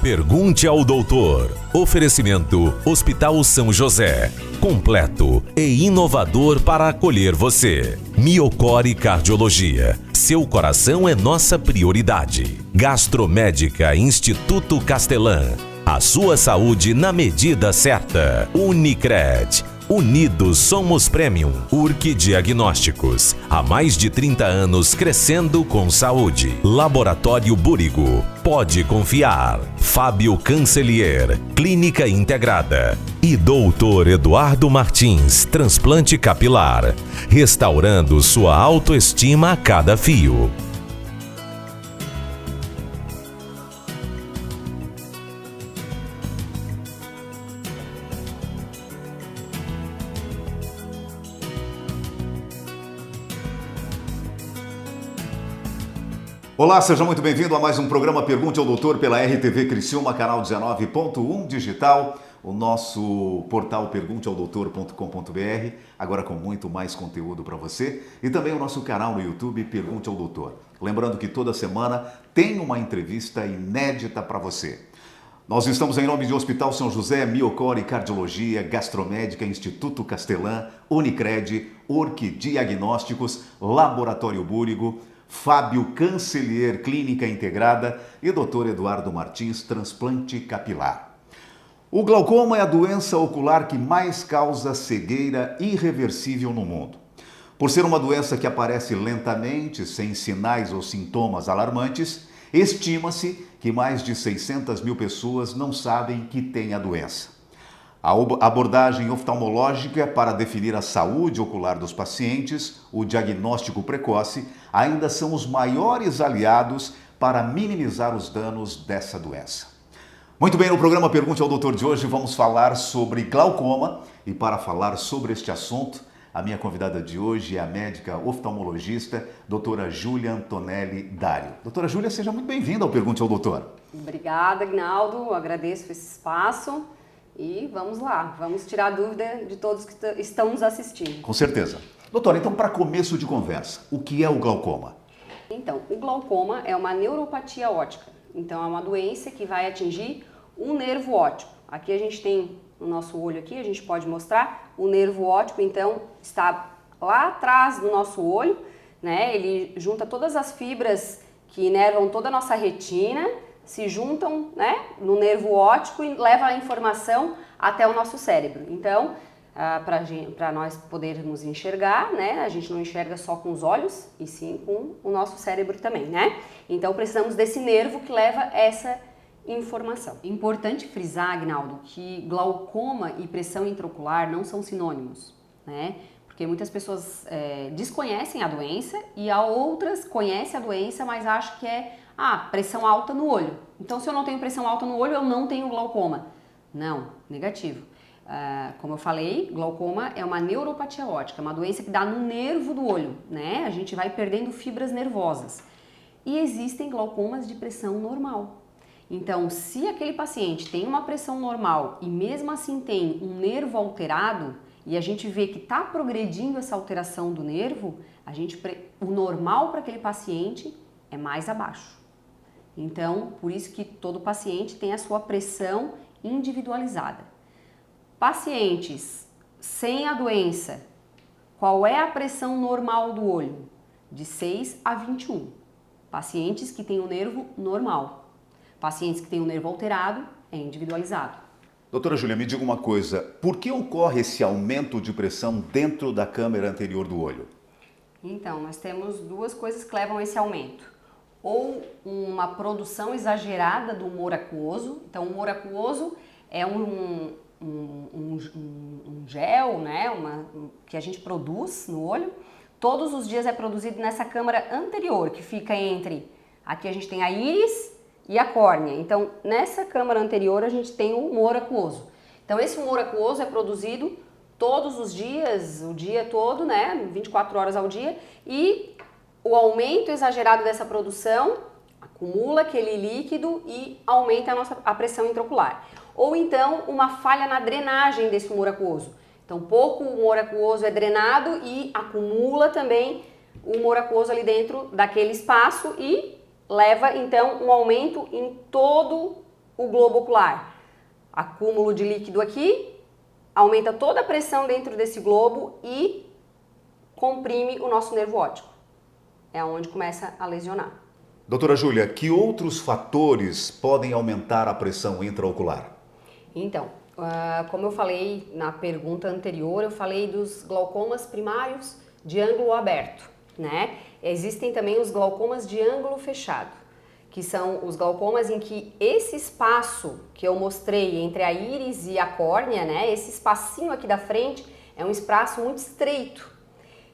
Pergunte ao doutor. Oferecimento Hospital São José. Completo e inovador para acolher você. Miocore Cardiologia. Seu coração é nossa prioridade. Gastromédica Instituto Castelã. A sua saúde na medida certa. Unicred. Unidos somos Premium. Urque Diagnósticos. Há mais de 30 anos crescendo com saúde. Laboratório Búrigo. Pode confiar. Fábio Cancelier. Clínica Integrada. E Doutor Eduardo Martins. Transplante capilar. Restaurando sua autoestima a cada fio. Olá, seja muito bem-vindo a mais um programa Pergunte ao Doutor pela RTV Criciúma, canal 19.1 digital, o nosso portal pergunteaodoutor.com.br, agora com muito mais conteúdo para você, e também o nosso canal no YouTube Pergunte ao Doutor. Lembrando que toda semana tem uma entrevista inédita para você. Nós estamos em nome de Hospital São José, Miocore Cardiologia, Gastromédica, Instituto Castelã, Unicred, Urque Diagnósticos, Laboratório Búrigo, Fábio Cancelier, Clínica Integrada e Dr. Eduardo Martins, Transplante Capilar. O glaucoma é a doença ocular que mais causa cegueira irreversível no mundo. Por ser uma doença que aparece lentamente, sem sinais ou sintomas alarmantes, estima-se que mais de 600 mil pessoas não sabem que têm a doença. A abordagem oftalmológica para definir a saúde ocular dos pacientes, o diagnóstico precoce, ainda são os maiores aliados para minimizar os danos dessa doença. Muito bem, no programa Pergunte ao Doutor de hoje vamos falar sobre glaucoma e para falar sobre este assunto, a minha convidada de hoje é a médica oftalmologista, doutora Júlia Antonelli Dário. Doutora Júlia, seja muito bem-vinda ao Pergunte ao Doutor. Obrigada, Aguinaldo, agradeço esse espaço. E vamos lá, vamos tirar a dúvida de todos que estão nos assistindo. Com certeza. Doutora, então para começo de conversa, o que é o glaucoma? Então, o glaucoma é uma neuropatia óptica. Então, é uma doença que vai atingir um nervo óptico. Aqui a gente tem no nosso olho aqui, a gente pode mostrar o nervo óptico, então está lá atrás do nosso olho, né? Ele junta todas as fibras que inervam toda a nossa retina, se juntam, né, no nervo óptico e levam a informação até o nosso cérebro. Então, para nós podermos enxergar, né, a gente não enxerga só com os olhos, e sim com o nosso cérebro também, né? Então, precisamos desse nervo que leva essa informação. Importante frisar, Aguinaldo, que glaucoma e pressão intraocular não são sinônimos, né? Porque muitas pessoas desconhecem a doença e a outras conhecem a doença, mas acham que é pressão alta no olho. Então, se eu não tenho pressão alta no olho, eu não tenho glaucoma. Não, negativo. Como eu falei, glaucoma é uma neuropatia óptica, uma doença que dá no nervo do olho, né? A gente vai perdendo fibras nervosas. E existem glaucomas de pressão normal. Então, se aquele paciente tem uma pressão normal e mesmo assim tem um nervo alterado, e a gente vê que está progredindo essa alteração do nervo, o normal para aquele paciente é mais abaixo. Então, por isso que todo paciente tem a sua pressão individualizada. Pacientes sem a doença, qual é a pressão normal do olho? De 6 a 21. Pacientes que têm o nervo normal. Pacientes que têm o nervo alterado, é individualizado. Doutora Júlia, me diga uma coisa, por que ocorre esse aumento de pressão dentro da câmara anterior do olho? Então, nós temos duas coisas que levam a esse aumento. Ou uma produção exagerada do humor aquoso. Então, o humor aquoso é um gel, né, que a gente produz no olho. Todos os dias é produzido nessa câmara anterior, que fica entre... Aqui a gente tem a íris e a córnea. Então, nessa câmara anterior a gente tem o humor aquoso. Então, esse humor aquoso é produzido todos os dias, o dia todo, né, 24 horas ao dia, e o aumento exagerado dessa produção acumula aquele líquido e aumenta a pressão intraocular. Ou então, uma falha na drenagem desse humor aquoso. Então, pouco humor aquoso é drenado e acumula também o humor aquoso ali dentro daquele espaço e leva, então, um aumento em todo o globo ocular? Acúmulo de líquido aqui, aumenta toda a pressão dentro desse globo e comprime o nosso nervo óptico. É onde começa a lesionar. Doutora Júlia, que outros fatores podem aumentar a pressão intraocular? Então, como eu falei na pergunta anterior, eu falei dos glaucomas primários de ângulo aberto, né? Existem também os glaucomas de ângulo fechado, que são os glaucomas em que esse espaço que eu mostrei entre a íris e a córnea, né? Esse espacinho aqui da frente é um espaço muito estreito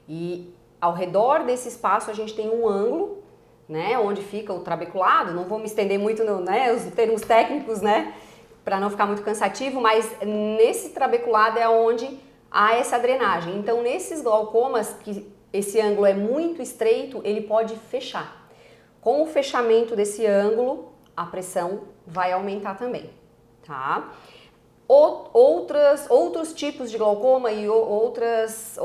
e ao redor desse espaço a gente tem um ângulo, né? Onde fica o trabeculado. Não vou me estender muito os termos técnicos, né? Para não ficar muito cansativo, mas nesse trabeculado é onde há essa drenagem. Então, nesses glaucomas, que esse ângulo é muito estreito, ele pode fechar. Com o fechamento desse ângulo, a pressão vai aumentar também, tá? Outros tipos de glaucoma e outras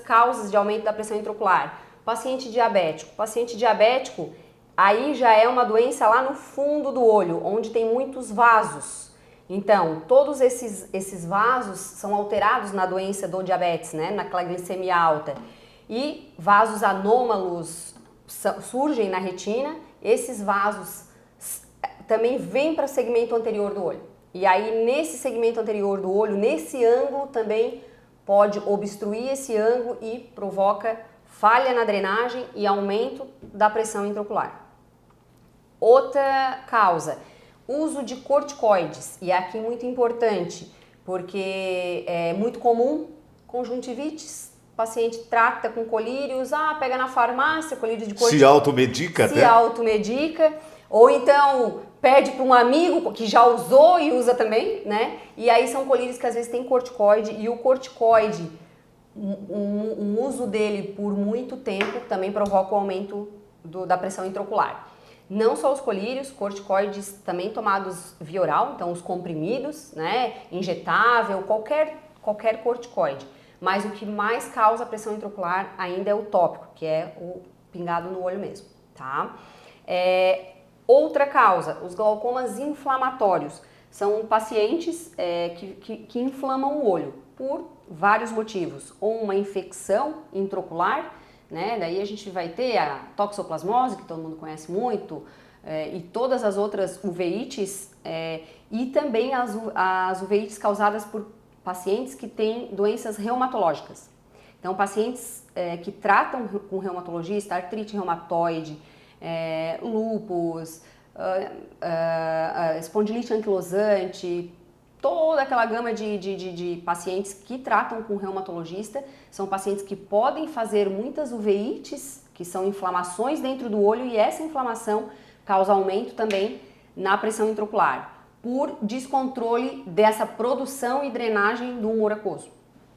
causas de aumento da pressão intraocular. Paciente diabético. Paciente diabético, aí já é uma doença lá no fundo do olho, onde tem muitos vasos. Então, todos esses vasos são alterados na doença do diabetes, né? Naquela glicemia alta. E vasos anômalos surgem na retina, esses vasos também vêm para o segmento anterior do olho. E aí, nesse segmento anterior do olho, nesse ângulo, também pode obstruir esse ângulo e provoca falha na drenagem e aumento da pressão intraocular. Outra causa, uso de corticoides, e aqui muito importante, porque é muito comum, conjuntivites, o paciente trata com colírios, pega na farmácia, colírios de corticoides. Se automedica até? Se automedica, ou então pede para um amigo que já usou e usa também, né? E aí são colírios que às vezes tem corticoide, e o corticoide, um uso dele por muito tempo também provoca o aumento da pressão intraocular. Não só os colírios, corticoides também tomados via oral, então os comprimidos, né, injetável, qualquer corticoide. Mas o que mais causa pressão intraocular ainda é o tópico, que é o pingado no olho mesmo, tá? Outra causa, os glaucomas inflamatórios. São pacientes que inflamam o olho por vários motivos. Ou uma infecção intraocular, né? Daí a gente vai ter a toxoplasmose, que todo mundo conhece muito, e todas as outras uveites, e também as uveites causadas por pacientes que têm doenças reumatológicas. Então, pacientes que tratam com reumatologista, artrite reumatoide, lúpus, espondilite anquilosante, toda aquela gama de pacientes que tratam com reumatologista, são pacientes que podem fazer muitas uveites, que são inflamações dentro do olho, e essa inflamação causa aumento também na pressão intraocular, por descontrole dessa produção e drenagem do humor aquoso.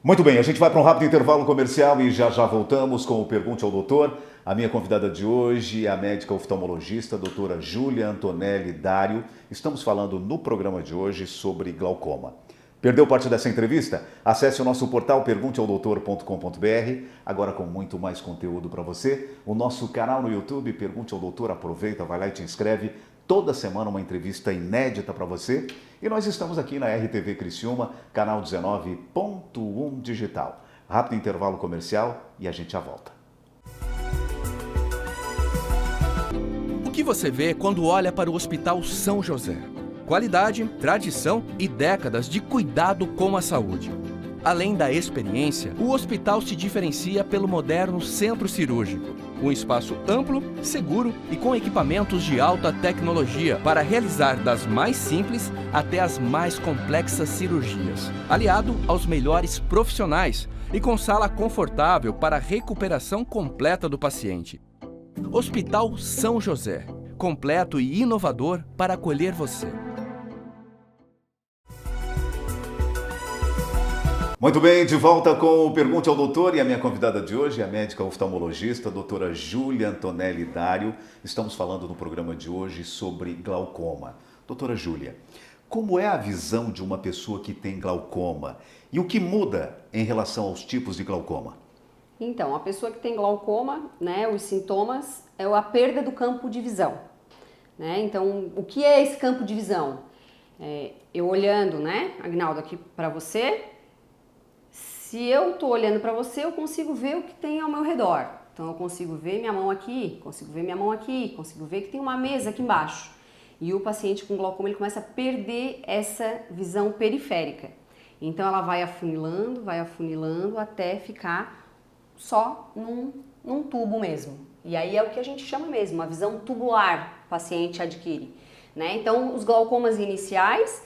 Muito bem, a gente vai para um rápido intervalo comercial e já voltamos com o Pergunte ao Doutor. A minha convidada de hoje é a médica oftalmologista, doutora Júlia Antonelli Dário. Estamos falando no programa de hoje sobre glaucoma. Perdeu parte dessa entrevista? Acesse o nosso portal pergunteaodoutor.com.br, agora com muito mais conteúdo para você. O nosso canal no YouTube, Pergunte ao Doutor, aproveita, vai lá e te inscreve. Toda semana uma entrevista inédita para você. E nós estamos aqui na RTV Criciúma, canal 19.1 digital. Rápido intervalo comercial e a gente já volta. O que você vê quando olha para o Hospital São José? Qualidade, tradição e décadas de cuidado com a saúde. Além da experiência, o hospital se diferencia pelo moderno centro cirúrgico. Um espaço amplo, seguro e com equipamentos de alta tecnologia para realizar das mais simples até as mais complexas cirurgias. Aliado aos melhores profissionais e com sala confortável para a recuperação completa do paciente. Hospital São José, completo e inovador para acolher você. Muito bem, de volta com o Pergunte ao Doutor, e a minha convidada de hoje é a médica oftalmologista, doutora Júlia Antonelli Dário. Estamos falando no programa de hoje sobre glaucoma. Doutora Júlia, como é a visão de uma pessoa que tem glaucoma e o que muda em relação aos tipos de glaucoma? Então, a pessoa que tem glaucoma, né, os sintomas é a perda do campo de visão, né? Então, o que é esse campo de visão? Eu olhando, né, Agnaldo, aqui para você, se eu estou olhando para você, eu consigo ver o que tem ao meu redor. Então, eu consigo ver minha mão aqui, consigo ver minha mão aqui, consigo ver que tem uma mesa aqui embaixo. E o paciente com glaucoma, ele começa a perder essa visão periférica. Então, ela vai afunilando até ficar só num tubo mesmo. E aí é o que a gente chama mesmo, uma visão tubular o paciente adquire, né? Então, os glaucomas iniciais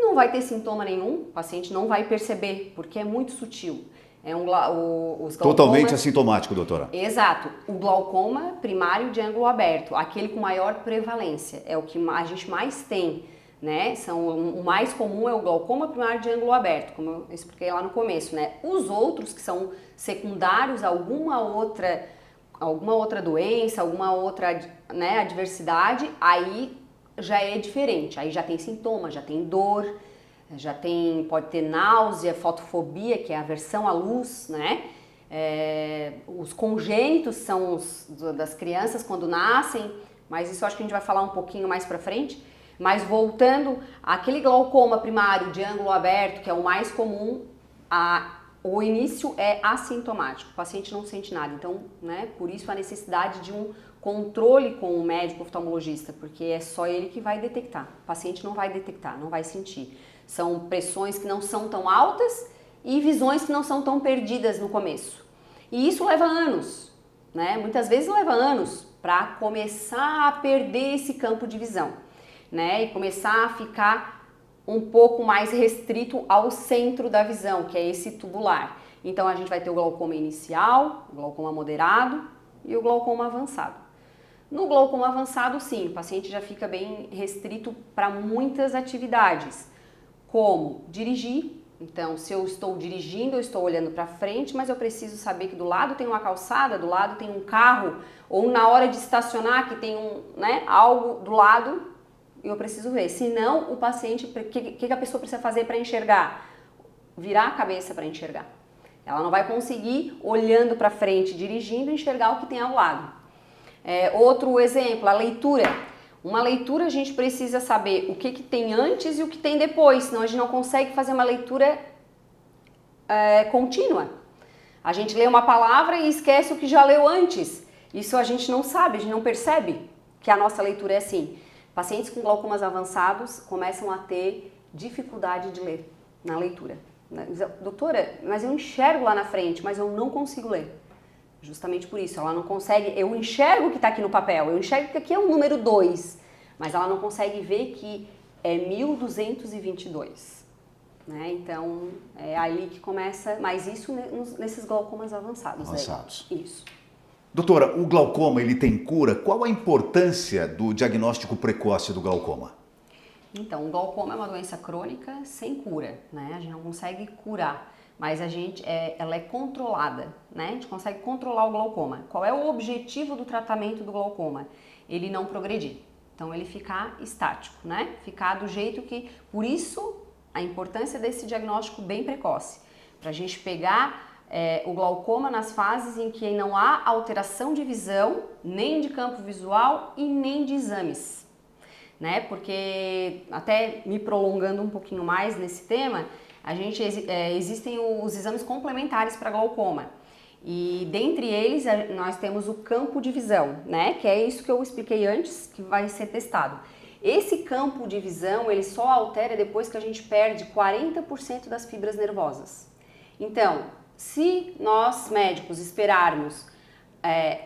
não vai ter sintoma nenhum, o paciente não vai perceber, porque é muito sutil. Os glaucomas... Totalmente assintomático, doutora. Exato. O glaucoma primário de ângulo aberto, aquele com maior prevalência, é o que a gente mais tem, né? O mais comum é o glaucoma primário de ângulo aberto, como eu expliquei lá no começo, né? Os outros que são secundários a alguma outra doença, alguma outra, né, adversidade, aí já é diferente, aí já tem sintoma, já tem dor, pode ter náusea, fotofobia, que é aversão à luz, né? Os congênitos são das crianças quando nascem, mas isso eu acho que a gente vai falar um pouquinho mais pra frente. Mas voltando, aquele glaucoma primário de ângulo aberto, que é o mais comum, o início é assintomático, o paciente não sente nada. Então, né, por isso a necessidade de um controle com o médico oftalmologista, porque é só ele que vai detectar. O paciente não vai detectar, não vai sentir. São pressões que não são tão altas e visões que não são tão perdidas no começo. E isso leva anos, né? Muitas vezes leva anos para começar a perder esse campo de visão, né? E começar a ficar um pouco mais restrito ao centro da visão, que é esse tubular. Então a gente vai ter o glaucoma inicial, o glaucoma moderado e o glaucoma avançado. No glaucoma avançado, sim, o paciente já fica bem restrito para muitas atividades, como dirigir. Então, se eu estou dirigindo, eu estou olhando para frente, mas eu preciso saber que do lado tem uma calçada, do lado tem um carro, ou na hora de estacionar que tem algo do lado, eu preciso ver. Senão, o paciente, o que a pessoa precisa fazer para enxergar? Virar a cabeça para enxergar. Ela não vai conseguir, olhando para frente, dirigindo, enxergar o que tem ao lado. Outro exemplo, a leitura. Uma leitura a gente precisa saber o que tem antes e o que tem depois, senão a gente não consegue fazer uma leitura contínua. A gente lê uma palavra e esquece o que já leu antes. Isso a gente não sabe, a gente não percebe que a nossa leitura é assim. Pacientes com glaucomas avançados começam a ter dificuldade de ler na leitura. Doutora, mas eu enxergo lá na frente, mas eu não consigo ler. Justamente por isso, ela não consegue, eu enxergo o que está aqui no papel, eu enxergo que aqui é o número 2, mas ela não consegue ver que é 1222, né? Então, é ali que começa, mas isso nesses glaucomas avançados. Isso. Doutora, o glaucoma, ele tem cura? Qual a importância do diagnóstico precoce do glaucoma? Então, o glaucoma é uma doença crônica sem cura, né? A gente não consegue curar. Mas ela é controlada, né? A gente consegue controlar o glaucoma. Qual é o objetivo do tratamento do glaucoma? Ele não progredir. Então, ele ficar estático, né? Ficar do jeito que... Por isso, a importância desse diagnóstico bem precoce. Para a gente pegar o glaucoma nas fases em que não há alteração de visão, nem de campo visual e nem de exames, né? Porque, até me prolongando um pouquinho mais nesse tema... existem os exames complementares para glaucoma e dentre eles nós temos o campo de visão, né? Que é isso que eu expliquei antes, que vai ser testado. Esse campo de visão, ele só altera depois que a gente perde 40% das fibras nervosas. Então, se nós médicos esperarmos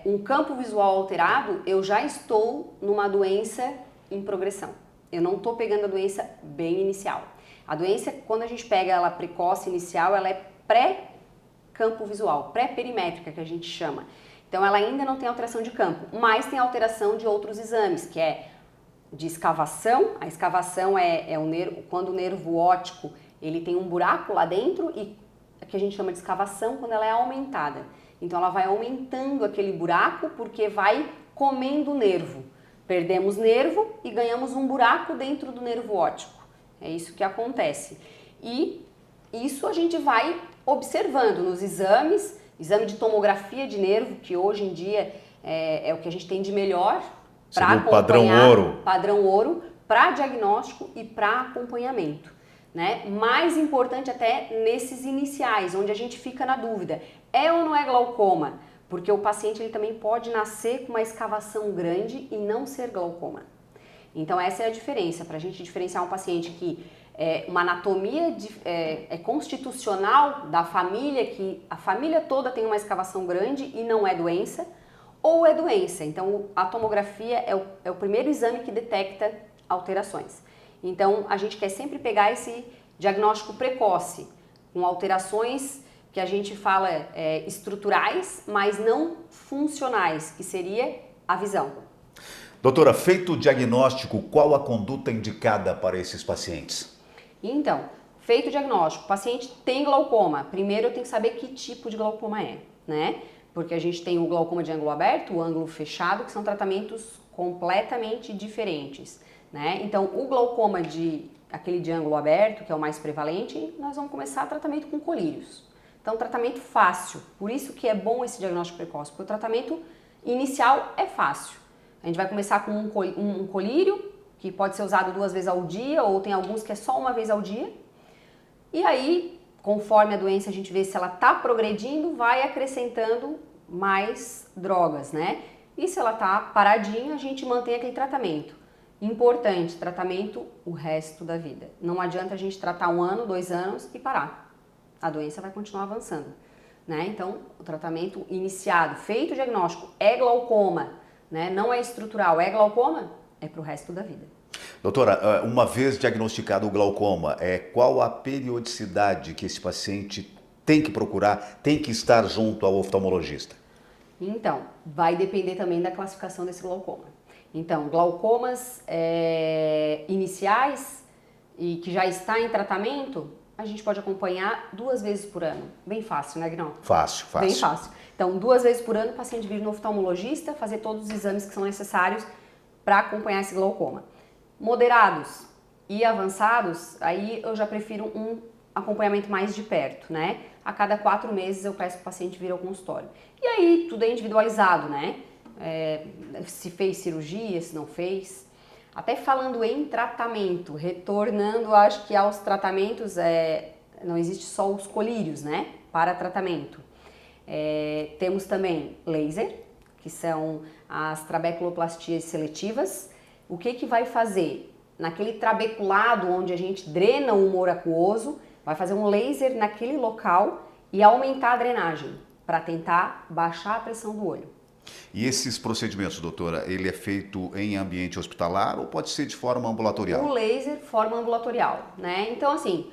um campo visual alterado, eu já estou numa doença em progressão. Eu não estou pegando a doença bem inicial. A doença, quando a gente pega ela precoce inicial, ela é pré-campo visual, pré-perimétrica que a gente chama. Então ela ainda não tem alteração de campo, mas tem alteração de outros exames, que é de escavação. A escavação é o nervo, quando o nervo óptico ele tem um buraco lá dentro e que a gente chama de escavação quando ela é aumentada. Então ela vai aumentando aquele buraco porque vai comendo o nervo. Perdemos nervo e ganhamos um buraco dentro do nervo óptico. É isso que acontece. E isso a gente vai observando nos exames, exame de tomografia de nervo, que hoje em dia é o que a gente tem de melhor para acompanhar. Padrão ouro. Padrão ouro para diagnóstico e para acompanhamento, né? Mais importante até nesses iniciais, onde a gente fica na dúvida, é ou não é glaucoma? Porque o paciente ele também pode nascer com uma escavação grande e não ser glaucoma. Então essa é a diferença, para a gente diferenciar um paciente que uma anatomia é constitucional da família, que a família toda tem uma escavação grande e não é doença, ou é doença. Então a tomografia é o primeiro exame que detecta alterações. Então a gente quer sempre pegar esse diagnóstico precoce, com alterações que a gente fala estruturais, mas não funcionais, que seria a visão. Doutora, feito o diagnóstico, qual a conduta indicada para esses pacientes? Então, feito o diagnóstico, o paciente tem glaucoma. Primeiro eu tenho que saber que tipo de glaucoma é, né? Porque a gente tem o glaucoma de ângulo aberto, o ângulo fechado, que são tratamentos completamente diferentes, né? Então, o glaucoma aquele de ângulo aberto, que é o mais prevalente, nós vamos começar tratamento com colírios. Então, tratamento fácil. Por isso que é bom esse diagnóstico precoce, porque o tratamento inicial é fácil. A gente vai começar com um colírio, que pode ser usado 2 vezes ao dia, ou tem alguns que é só 1 vez ao dia. E aí, conforme a doença, a gente vê se ela está progredindo, vai acrescentando mais drogas, né? E se ela está paradinha, a gente mantém aquele tratamento. Importante, tratamento o resto da vida. Não adianta a gente tratar 1 ano, 2 anos e parar. A doença vai continuar avançando, né? Então, o tratamento iniciado, feito o diagnóstico, é glaucoma, né? Não é estrutural, é glaucoma, é para o resto da vida. Doutora, uma vez diagnosticado o glaucoma, qual a periodicidade que esse paciente tem que procurar, tem que estar junto ao oftalmologista? Então, vai depender também da classificação desse glaucoma. Então, glaucomas iniciais e que já está em tratamento, a gente pode acompanhar 2 vezes por ano. Bem fácil, né, Guinão? Fácil. Bem fácil. Então, 2 vezes por ano o paciente vir no oftalmologista, fazer todos os exames que são necessários para acompanhar esse glaucoma. Moderados e avançados, aí eu já prefiro um acompanhamento mais de perto, né? A cada 4 meses eu peço para o paciente vir ao consultório. E aí tudo é individualizado, né? Se fez cirurgia, se não fez. Até falando em tratamento, retornando, acho que aos tratamentos, não existe só os colírios, né? Para tratamento. Temos também laser, que são as trabeculoplastias seletivas. O que vai fazer? Naquele trabeculado onde a gente drena o humor aquoso, vai fazer um laser naquele local e aumentar a drenagem, para tentar baixar a pressão do olho. E esses procedimentos, doutora, ele é feito em ambiente hospitalar ou pode ser de forma ambulatorial? O laser, forma ambulatorial, né? Então, assim,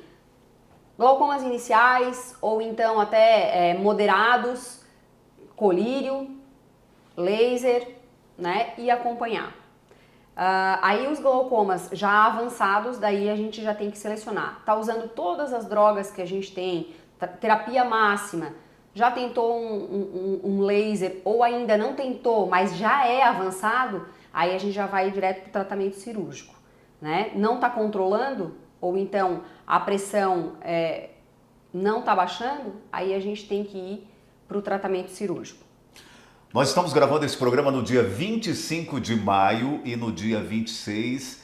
glaucomas iniciais ou então até moderados, colírio, laser, né? E acompanhar. Aí os glaucomas já avançados, daí a gente já tem que selecionar. Tá usando todas as drogas que a gente tem, terapia máxima, já tentou um laser ou ainda não tentou, mas já é avançado, aí a gente já vai direto para o tratamento cirúrgico, né? Não está controlando, ou então a pressão não está baixando, aí a gente tem que ir para o tratamento cirúrgico. Nós estamos gravando esse programa no dia 25 de maio e no dia 26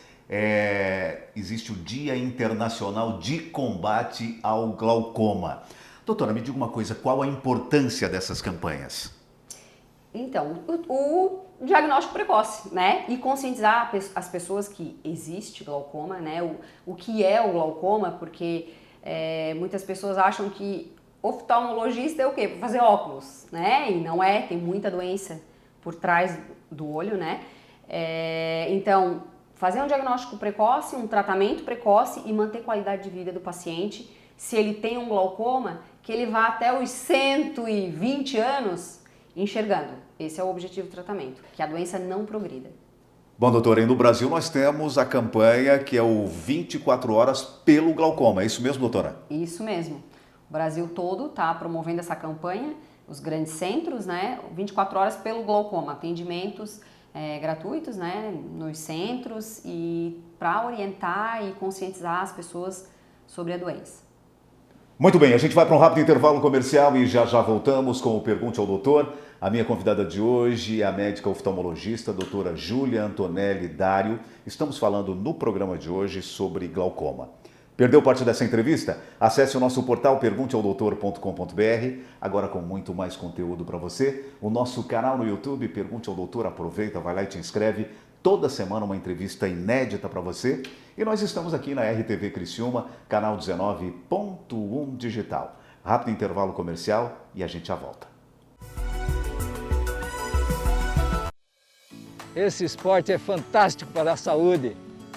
existe o Dia Internacional de Combate ao Glaucoma. Doutora, me diga uma coisa, qual a importância dessas campanhas? Então, o diagnóstico precoce, né? E conscientizar as pessoas que existe glaucoma, né? O que é o glaucoma, porque muitas pessoas acham que oftalmologista é o quê? Para fazer óculos, né? E não é, tem muita doença por trás do olho, né? Então, fazer um diagnóstico precoce, um tratamento precoce e manter qualidade de vida do paciente. Se ele tem um glaucoma, que ele vá até os 120 anos enxergando. Esse é o objetivo do tratamento, que a doença não progrida. Bom, doutora, e no Brasil nós temos a campanha que é o 24 horas pelo glaucoma, é isso mesmo, doutora? Isso mesmo. O Brasil todo está promovendo essa campanha, os grandes centros, né? 24 horas pelo glaucoma, atendimentos gratuitos, né? Nos centros e para orientar e conscientizar as pessoas sobre a doença. Muito bem, a gente vai para um rápido intervalo comercial e já voltamos com o Pergunte ao Doutor. A minha convidada de hoje é a médica oftalmologista, doutora Júlia Antonelli Dário. Estamos falando no programa de hoje sobre glaucoma. Perdeu parte dessa entrevista? Acesse o nosso portal pergunteaudoutor.com.br, agora com muito mais conteúdo para você. O nosso canal no YouTube, Pergunte ao Doutor, aproveita, vai lá e te inscreve. Toda semana uma entrevista inédita para você. E nós estamos aqui na RTV Criciúma, canal 19.1 digital. Rápido intervalo comercial e a gente já volta. Esse esporte é fantástico para a saúde.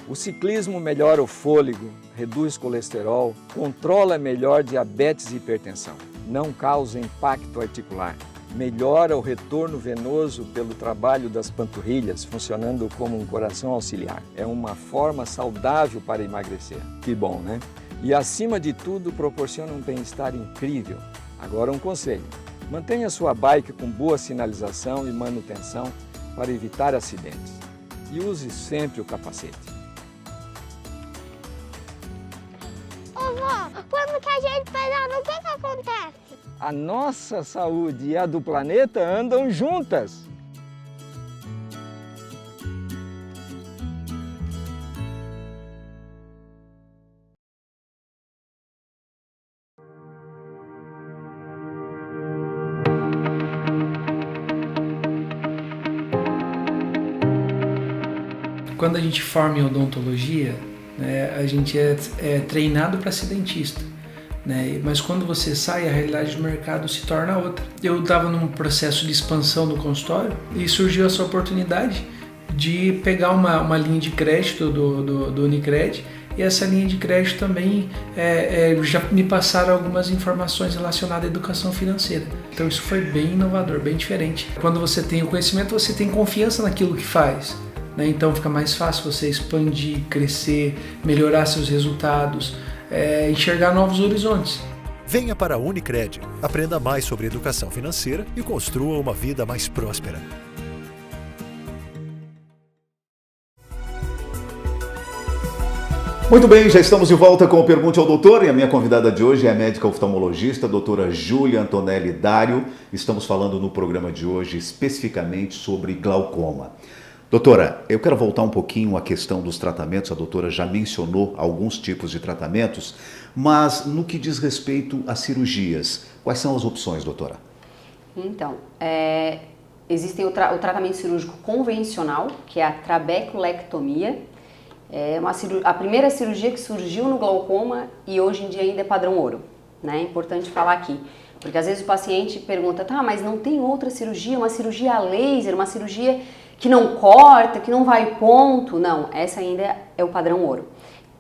O ciclismo melhora o fôlego, reduz colesterol, controla melhor diabetes e hipertensão, não causa impacto articular, melhora o retorno venoso pelo trabalho das panturrilhas, funcionando como um coração auxiliar. É uma forma saudável para emagrecer. Que bom, né? E acima de tudo, proporciona um bem-estar incrível. Agora um conselho: mantenha sua bike com boa sinalização e manutenção para evitar acidentes. E use sempre o capacete. Vó, quando que a gente pedala, o que acontece? A nossa saúde e a do planeta andam juntas. Quando a gente forma em odontologia, né, a gente é treinado para ser dentista, né? Mas quando você sai, a realidade do mercado se torna outra. Eu estava num processo de expansão no consultório e surgiu essa oportunidade de pegar uma linha de crédito do Unicred, e essa linha de crédito também já me passaram algumas informações relacionadas à educação financeira. Então isso foi bem inovador, bem diferente. Quando você tem o conhecimento, você tem confiança naquilo que faz. Então fica mais fácil você expandir, crescer, melhorar seus resultados, enxergar novos horizontes. Venha para a Unicred, aprenda mais sobre educação financeira e construa uma vida mais próspera. Muito bem, já estamos de volta com o Pergunte ao Doutor e a minha convidada de hoje é a médica oftalmologista, a doutora Júlia Antonelli Dário. Estamos falando no programa de hoje especificamente sobre glaucoma. Doutora, eu quero voltar um pouquinho à questão dos tratamentos. A doutora já mencionou alguns tipos de tratamentos, mas no que diz respeito a cirurgias, quais são as opções, doutora? Então, existe o tratamento cirúrgico convencional, que é a trabeculectomia. É a primeira cirurgia que surgiu no glaucoma e hoje em dia ainda é padrão ouro, né? É importante falar aqui, porque às vezes o paciente pergunta, tá, mas não tem outra cirurgia, uma cirurgia a laser, uma cirurgia que não corta, que não vai ponto? Não, essa ainda é o padrão ouro,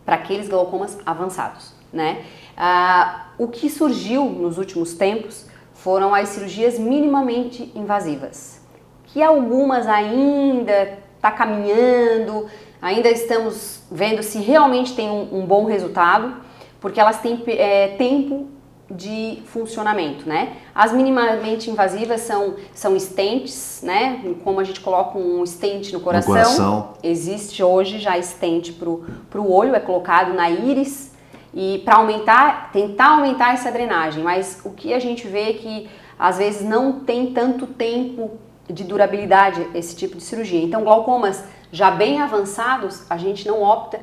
para aqueles glaucomas avançados, né? O que surgiu nos últimos tempos foram as cirurgias minimamente invasivas, que algumas ainda está caminhando, ainda estamos vendo se realmente tem um bom resultado, porque elas têm tempo de funcionamento, né? As minimamente invasivas são stents, né? Como a gente coloca um stent no coração. Existe hoje já stent pro olho, é colocado na íris e para tentar aumentar essa drenagem, mas o que a gente vê é que às vezes não tem tanto tempo de durabilidade esse tipo de cirurgia. Então, glaucomas já bem avançados, a gente não opta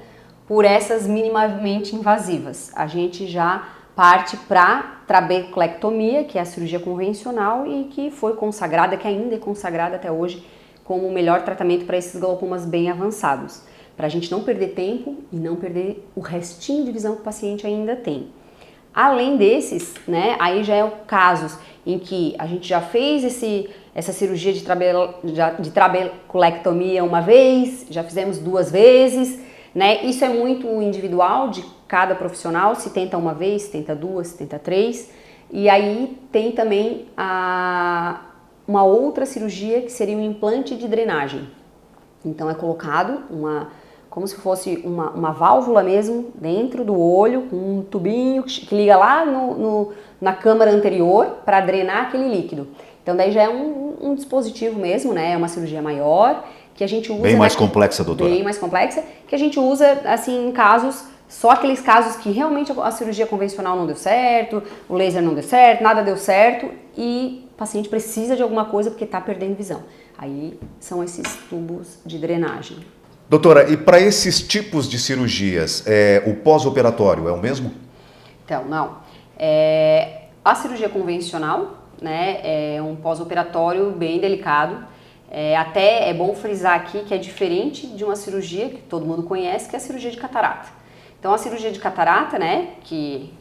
por essas minimamente invasivas. A gente já parte para trabeculectomia, que é a cirurgia convencional e que foi consagrada, que ainda é consagrada até hoje, como o melhor tratamento para esses glaucomas bem avançados. Para a gente não perder tempo e não perder o restinho de visão que o paciente ainda tem. Além desses, né, aí já é casos em que a gente já fez essa cirurgia de trabeculectomia uma vez, já fizemos 2 vezes, né? Isso é muito individual de cada profissional, se tenta uma vez, se tenta 2, se tenta 3. E aí tem também uma outra cirurgia que seria um implante de drenagem. Então é colocado como se fosse uma válvula mesmo dentro do olho, com um tubinho que liga lá na câmara anterior para drenar aquele líquido. Então daí já é um dispositivo mesmo, né? É uma cirurgia maior que a gente usa... Bem mais complexa, doutora. Bem mais complexa, que a gente usa assim em casos Só aqueles casos que realmente a cirurgia convencional não deu certo, o laser não deu certo, nada deu certo e o paciente precisa de alguma coisa porque está perdendo visão. Aí são esses tubos de drenagem. Doutora, e para esses tipos de cirurgias, o pós-operatório é o mesmo? Então, não. A cirurgia convencional, né, é um pós-operatório bem delicado. Até é bom frisar aqui que é diferente de uma cirurgia que todo mundo conhece, que é a cirurgia de catarata. Então, a cirurgia de catarata, né, que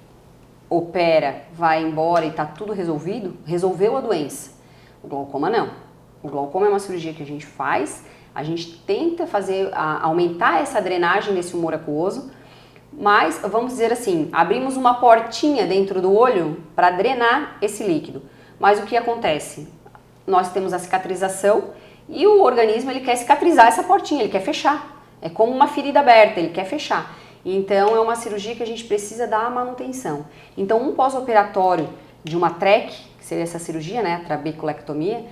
opera, vai embora e está tudo resolvido, resolveu a doença. O glaucoma não. O glaucoma é uma cirurgia que a gente faz, a gente tenta aumentar essa drenagem desse humor aquoso, mas, vamos dizer assim, abrimos uma portinha dentro do olho para drenar esse líquido. Mas o que acontece? Nós temos a cicatrização e o organismo ele quer cicatrizar essa portinha, ele quer fechar. É como uma ferida aberta, ele quer fechar. Então, é uma cirurgia que a gente precisa dar manutenção. Então, um pós-operatório de uma TREC, que seria essa cirurgia, né, a trabeculectomia,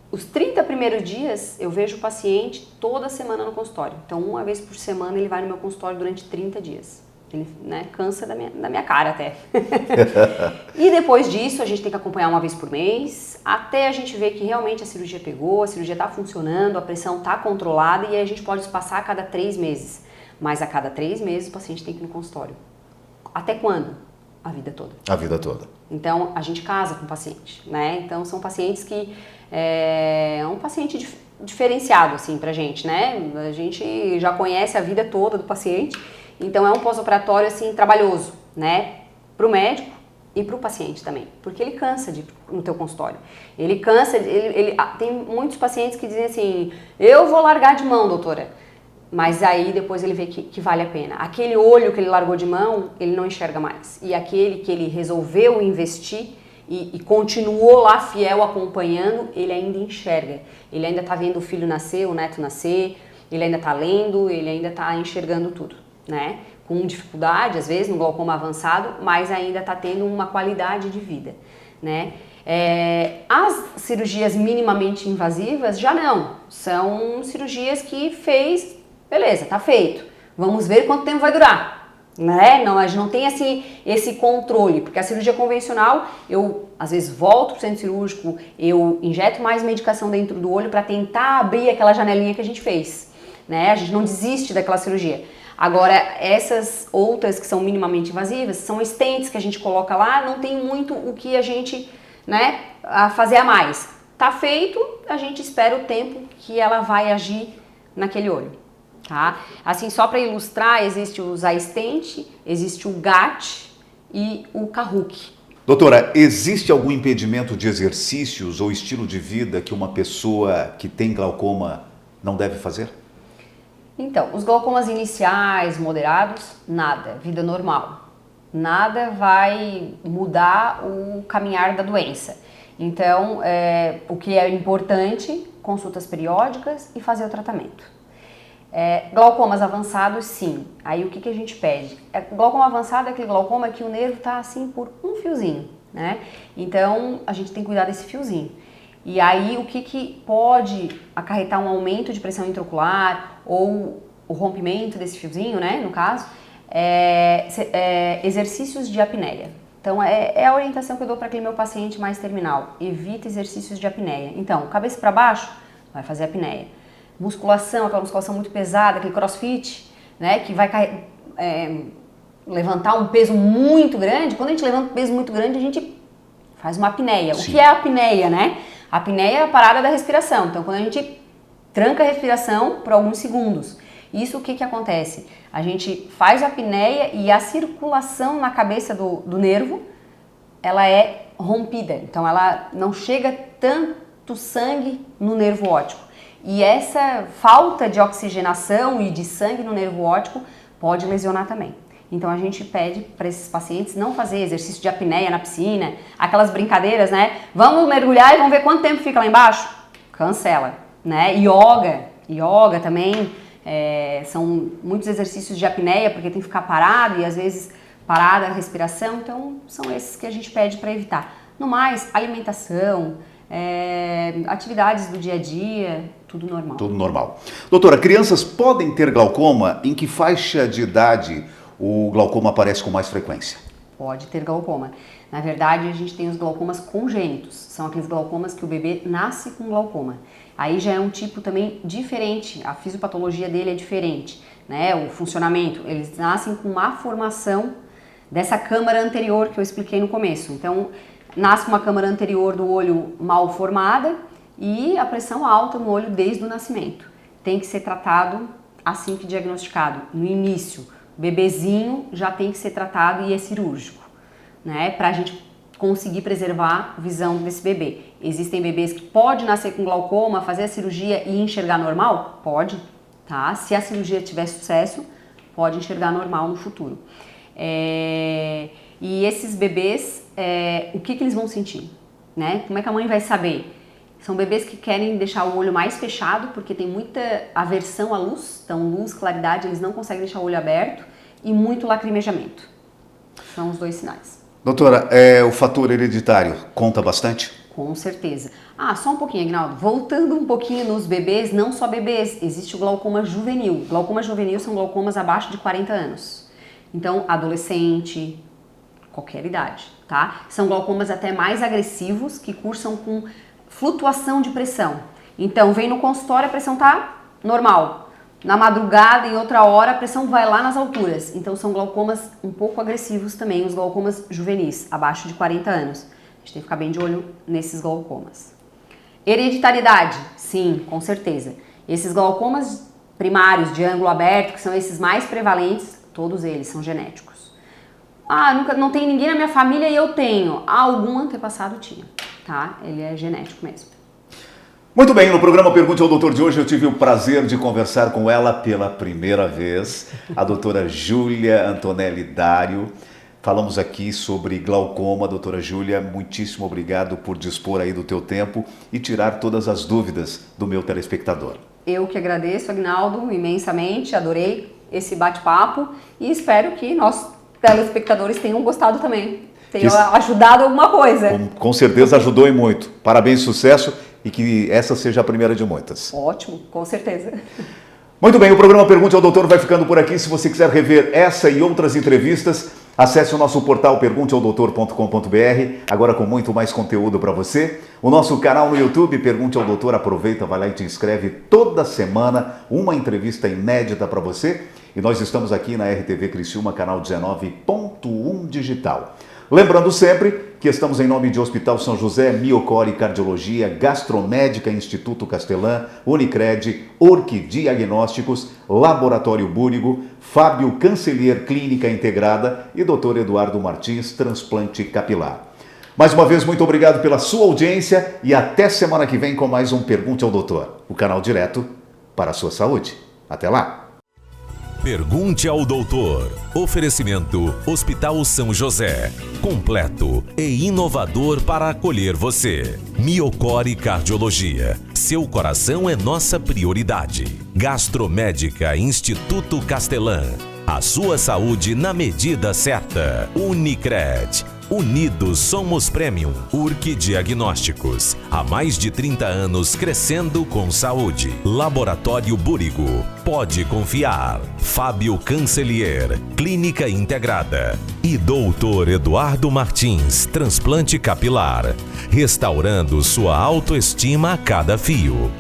os 30 primeiros dias eu vejo o paciente toda semana no consultório. Então, uma vez por semana ele vai no meu consultório durante 30 dias. Ele, né, cansa da minha cara até. E depois disso a gente tem que acompanhar uma vez por mês, até a gente ver que realmente a cirurgia pegou, a cirurgia está funcionando, a pressão está controlada e aí a gente pode passar a cada 3 meses. Mas a cada 3 meses o paciente tem que ir no consultório. Até quando? A vida toda. A vida toda. Então, a gente casa com o paciente, né? Então, são pacientes que... É um paciente diferenciado, assim, pra gente, né? A gente já conhece a vida toda do paciente. Então, é um pós-operatório, assim, trabalhoso, né? Pro médico e pro paciente também. Porque ele cansa de ir no teu consultório. Ele cansa... tem muitos pacientes que dizem assim, eu vou largar de mão, doutora. Mas aí depois ele vê que vale a pena. Aquele olho que ele largou de mão, ele não enxerga mais. E aquele que ele resolveu investir e continuou lá fiel acompanhando, ele ainda enxerga. Ele ainda está vendo o filho nascer, o neto nascer, ele ainda está lendo, ele ainda está enxergando tudo, né? Com dificuldade, às vezes, no glaucoma avançado, mas ainda está tendo uma qualidade de vida, né? As cirurgias minimamente invasivas já não. São cirurgias que fez... Beleza, tá feito. Vamos ver quanto tempo vai durar, né? Não, a gente não tem assim, esse controle, porque a cirurgia convencional, eu às vezes volto pro centro cirúrgico, eu injeto mais medicação dentro do olho para tentar abrir aquela janelinha que a gente fez, né? A gente não desiste daquela cirurgia. Agora, essas outras que são minimamente invasivas, são stents que a gente coloca lá, não tem muito o que a gente, né, a fazer a mais. Tá feito, a gente espera o tempo que ela vai agir naquele olho. Tá? Assim, só para ilustrar, existe o Zystent, existe o GAT e o Kahuck. Doutora, existe algum impedimento de exercícios ou estilo de vida que uma pessoa que tem glaucoma não deve fazer? Então, os glaucomas iniciais, moderados, nada, vida normal. Nada vai mudar o caminhar da doença. Então, o que é importante, consultas periódicas e fazer o tratamento. Glaucomas avançados, sim. Aí o que a gente pede? Glaucoma avançado é aquele glaucoma que o nervo está assim por um fiozinho, né? Então a gente tem que cuidar desse fiozinho. E aí o que pode acarretar um aumento de pressão intraocular ou o rompimento desse fiozinho, né? No caso, exercícios de apneia. Então é a orientação que eu dou para aquele meu paciente mais terminal. Evita exercícios de apneia. Então, cabeça para baixo, vai fazer apneia. Musculação, aquela musculação muito pesada, aquele crossfit, né, que vai levantar um peso muito grande. Quando a gente levanta um peso muito grande, a gente faz uma apneia. Sim. O que é a apneia, né? A apneia é a parada da respiração. Então, quando a gente tranca a respiração por alguns segundos. Isso o que acontece? A gente faz a apneia e a circulação na cabeça do nervo, ela é rompida. Então, ela não chega tanto sangue no nervo óptico. E essa falta de oxigenação e de sangue no nervo óptico pode lesionar também. Então a gente pede para esses pacientes não fazer exercício de apneia na piscina, aquelas brincadeiras, né? Vamos mergulhar e vamos ver quanto tempo fica lá embaixo? Cancela, né? Yoga também, são muitos exercícios de apneia porque tem que ficar parado e às vezes parada a respiração, então são esses que a gente pede para evitar. No mais, alimentação, atividades do dia a dia, tudo normal. Tudo normal. Doutora, crianças podem ter glaucoma? Em que faixa de idade o glaucoma aparece com mais frequência? Pode ter glaucoma. Na verdade, a gente tem os glaucomas congênitos, são aqueles glaucomas que o bebê nasce com glaucoma. Aí já é um tipo também diferente, a fisiopatologia dele é diferente, né? O funcionamento, eles nascem com má formação dessa câmara anterior que eu expliquei no começo. Então, nasce com uma câmara anterior do olho mal formada e a pressão alta no olho desde o nascimento. Tem que ser tratado assim que diagnosticado, no início. O bebezinho já tem que ser tratado e é cirúrgico, né? Para a gente conseguir preservar a visão desse bebê. Existem bebês que podem nascer com glaucoma, fazer a cirurgia e enxergar normal? Pode, tá? Se a cirurgia tiver sucesso, pode enxergar normal no futuro. E esses bebês, o que eles vão sentir, né? Como é que a mãe vai saber? São bebês que querem deixar o olho mais fechado, porque tem muita aversão à luz, então luz, claridade, eles não conseguem deixar o olho aberto, e muito lacrimejamento. São os 2 sinais. Doutora, o fator hereditário conta bastante? Com certeza. Só um pouquinho, Aguinaldo. Voltando um pouquinho nos bebês, não só bebês, existe o glaucoma juvenil. Glaucoma juvenil são glaucomas abaixo de 40 anos. Então, adolescente, qualquer idade, tá? São glaucomas até mais agressivos, que cursam com flutuação de pressão. Então, vem no consultório, a pressão tá normal. Na madrugada, em outra hora, a pressão vai lá nas alturas. Então, são glaucomas um pouco agressivos também, os glaucomas juvenis, abaixo de 40 anos. A gente tem que ficar bem de olho nesses glaucomas. Hereditariedade? Sim, com certeza. Esses glaucomas primários de ângulo aberto, que são esses mais prevalentes, todos eles são genéticos. Não tem ninguém na minha família e eu tenho. Algum antepassado tinha, tá? Ele é genético mesmo. Muito bem, no programa Pergunte ao Doutor de hoje eu tive o prazer de conversar com ela pela primeira vez, a doutora Júlia Antonelli Dário. Falamos aqui sobre glaucoma. Doutora Júlia, muitíssimo obrigado por dispor aí do teu tempo e tirar todas as dúvidas do meu telespectador. Eu que agradeço, Aguinaldo, imensamente, adorei esse bate-papo e espero que nossos telespectadores tenham gostado também, tenham ajudado alguma coisa. Com certeza ajudou e muito. Parabéns, sucesso e que essa seja a primeira de muitas. Ótimo, com certeza. Muito bem, o programa Pergunte ao Doutor vai ficando por aqui. Se você quiser rever essa e outras entrevistas, acesse o nosso portal pergunteaodoutor.com.br, agora com muito mais conteúdo para você. O nosso canal no YouTube, Pergunte ao Doutor, aproveita, vai lá e te inscreve. Toda semana uma entrevista inédita para você. E nós estamos aqui na RTV Criciúma, canal 19.1 digital. Lembrando sempre que estamos em nome de Hospital São José, Miocore Cardiologia, Gastromédica Instituto Castelã, Unicred, Orqui Diagnósticos, Laboratório Búrigo, Fábio Cancelier Clínica Integrada e Dr. Eduardo Martins, Transplante Capilar. Mais uma vez, muito obrigado pela sua audiência e até semana que vem com mais um Pergunte ao Doutor, o canal direto para a sua saúde. Até lá! Pergunte ao Doutor. Oferecimento Hospital São José. Completo e inovador para acolher você. Miocore Cardiologia. Seu coração é nossa prioridade. Gastromédica Instituto Castelã. A sua saúde na medida certa. Unicred. Unidos somos Premium. Urqui Diagnósticos. Há mais de 30 anos crescendo com saúde. Laboratório Búrigo. Pode confiar. Fábio Cancelier. Clínica Integrada. E Dr. Eduardo Martins. Transplante Capilar. Restaurando sua autoestima a cada fio.